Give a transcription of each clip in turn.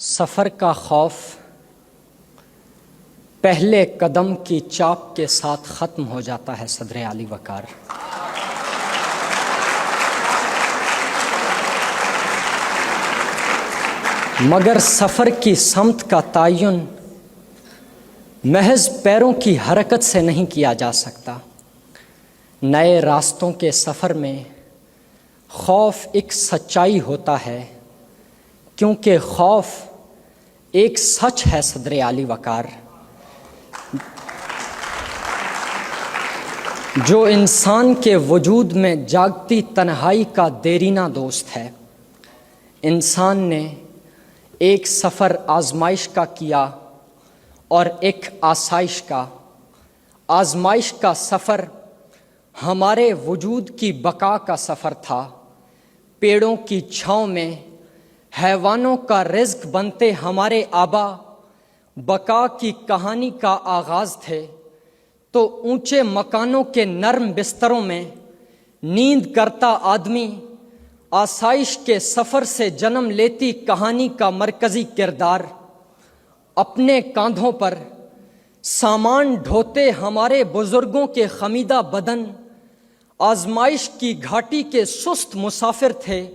سفر کا خوف پہلے قدم کی چاپ کے ساتھ ختم ہو جاتا ہے صدر عالی وقار۔ مگر سفر کی سمت کا تعین محض پیروں کی حرکت سے نہیں کیا جا سکتا۔ نئے راستوں کے سفر میں خوف ایک سچائی ہوتا ہے، کیونکہ خوف ایک سچ ہے صدر عالی وقار، جو انسان کے وجود میں جاگتی تنہائی کا دیرینہ دوست ہے۔ انسان نے ایک سفر آزمائش کا کیا اور ایک آسائش کا۔ آزمائش کا سفر ہمارے وجود کی بقا کا سفر تھا۔ پیڑوں کی چھاؤں میں حیوانوں کا رزق بنتے ہمارے آبا بقا کی کہانی کا آغاز تھے، تو اونچے مکانوں کے نرم بستروں میں نیند کرتا آدمی آسائش کے سفر سے جنم لیتی کہانی کا مرکزی کردار۔ اپنے کاندھوں پر سامان ڈھوتے ہمارے بزرگوں کے خمیدہ بدن آزمائش کی گھاٹی کے سست مسافر تھے،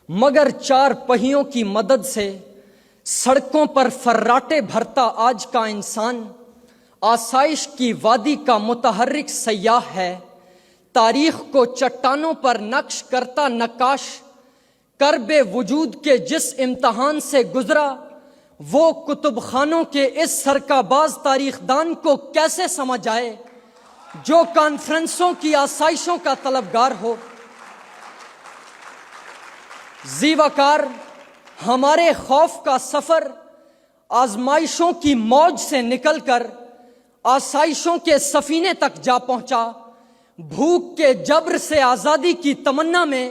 مگر چار پہیوں کی مدد سے سڑکوں پر فراٹے بھرتا آج کا انسان آسائش کی وادی کا متحرک سیاح ہے۔ تاریخ کو چٹانوں پر نقش کرتا نقاش کرب وجود کے جس امتحان سے گزرا، وہ کتب خانوں کے اس سرکاباز تاریخ دان کو کیسے سمجھ آئے جو کانفرنسوں کی آسائشوں کا طلبگار ہو۔ ذی وقار ہمارے خوف کا سفر آزمائشوں کی موج سے نکل کر آسائشوں کے سفینے تک جا پہنچا۔ بھوک کے جبر سے آزادی کی تمنا میں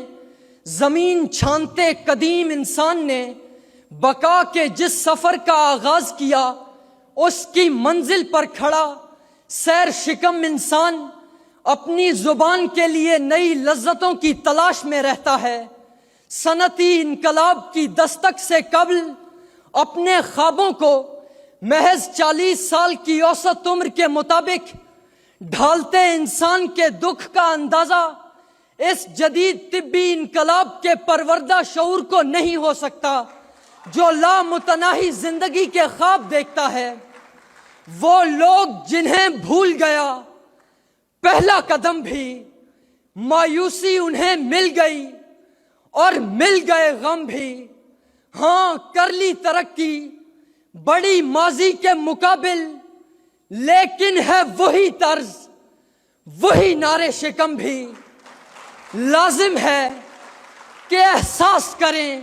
زمین چھانتے قدیم انسان نے بقا کے جس سفر کا آغاز کیا، اس کی منزل پر کھڑا سیر شکم انسان اپنی زبان کے لیے نئی لذتوں کی تلاش میں رہتا ہے۔ صنعتی انقلاب کی دستک سے قبل اپنے خوابوں کو محض 40 سال کی اوسط عمر کے مطابق ڈھالتے انسان کے دکھ کا اندازہ اس جدید طبی انقلاب کے پروردہ شعور کو نہیں ہو سکتا، جو لامتناہی زندگی کے خواب دیکھتا ہے۔ وہ لوگ جنہیں بھول گیا پہلا قدم بھی، مایوسی انہیں مل گئی اور مل گئے غم بھی۔ ہاں کر لی ترقی بڑی ماضی کے مقابل، لیکن ہے وہی طرز وہی نعرے شکم بھی۔ لازم ہے کہ احساس کریں،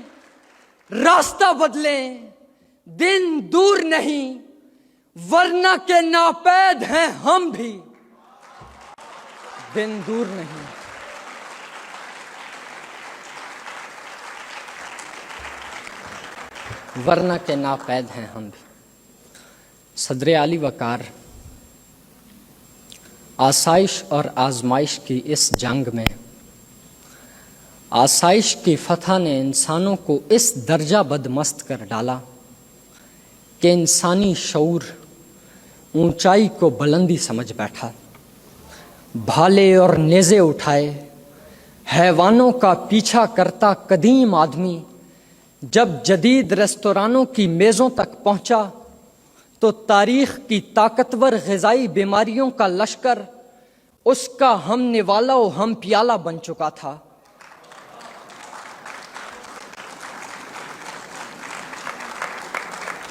راستہ بدلیں، دن دور نہیں ورنہ کہ ناپید ہیں ہم بھی۔ دن دور نہیں ورنہ کہ ناپید ہیں ہم بھی۔ صدر عالی وقار آسائش اور آزمائش کی اس جنگ میں آسائش کی فتح نے انسانوں کو اس درجہ بدمست کر ڈالا کہ انسانی شعور اونچائی کو بلندی سمجھ بیٹھا۔ بھالے اور نیزے اٹھائے حیوانوں کا پیچھا کرتا قدیم آدمی جب جدید ریستورانوں کی میزوں تک پہنچا، تو تاریخ کی طاقتور غذائی بیماریوں کا لشکر اس کا ہم نوالا و ہم پیالہ بن چکا تھا۔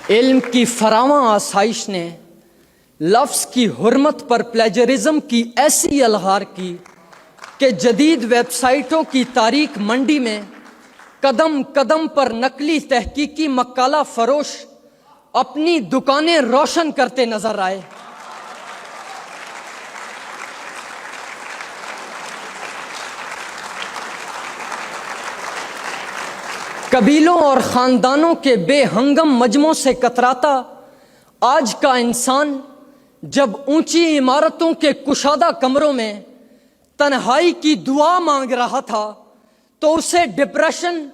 علم کی فراواں آسائش نے لفظ کی حرمت پر پلیجرزم کی ایسی الغار کی کہ جدید ویب سائٹوں کی تاریخ منڈی میں قدم قدم پر نقلی تحقیقی مقالہ فروش اپنی دکانیں روشن کرتے نظر آئے۔ قبیلوں اور خاندانوں کے بے ہنگم مجموعوں سے کتراتا آج کا انسان جب اونچی عمارتوں کے کشادہ کمروں میں تنہائی کی دعا مانگ رہا تھا، تو اسے ڈپریشن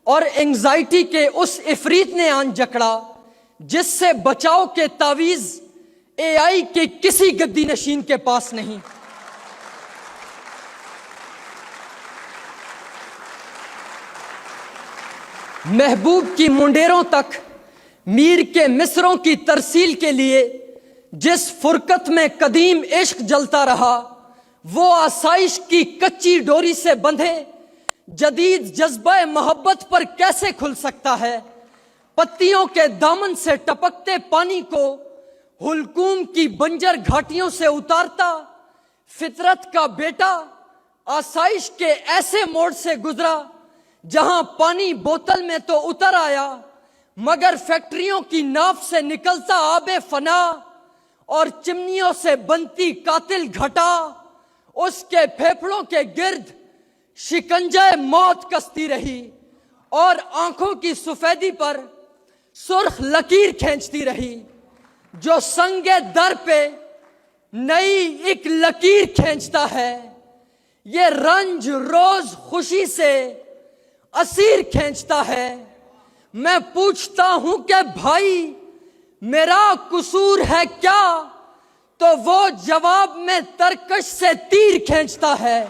اور انگزائٹی کے اس افریت نے آن جکڑا جس سے بچاؤ کے تعویذ اے آئی کے کسی گدی نشین کے پاس نہیں۔ محبوب کی منڈیروں تک میر کے مصروں کی ترسیل کے لیے جس فرقت میں قدیم عشق جلتا رہا، وہ آسائش کی کچی ڈوری سے بندھے جدید جذبہ محبت پر کیسے کھل سکتا ہے؟ پتیوں کے دامن سے ٹپکتے پانی کو حلقوم کی بنجر گھاٹیوں سے اتارتا فطرت کا بیٹا آسائش کے ایسے موڑ سے گزرا جہاں پانی بوتل میں تو اتر آیا مگر فیکٹریوں کی ناف سے نکلتا آب فنا اور چمنیوں سے بنتی قاتل گھٹا اس کے پھیپھڑوں کے گرد شکنجہ موت کستی رہی اور آنکھوں کی سفیدی پر سرخ لکیر کھینچتی رہی جو سنگ در پہ نئی ایک لکیر کھینچتا ہے۔ یہ رنج روز خوشی سے اسیر کھینچتا ہے۔ میں پوچھتا ہوں کہ بھائی میرا قصور ہے کیا، تو وہ جواب میں ترکش سے تیر کھینچتا ہے۔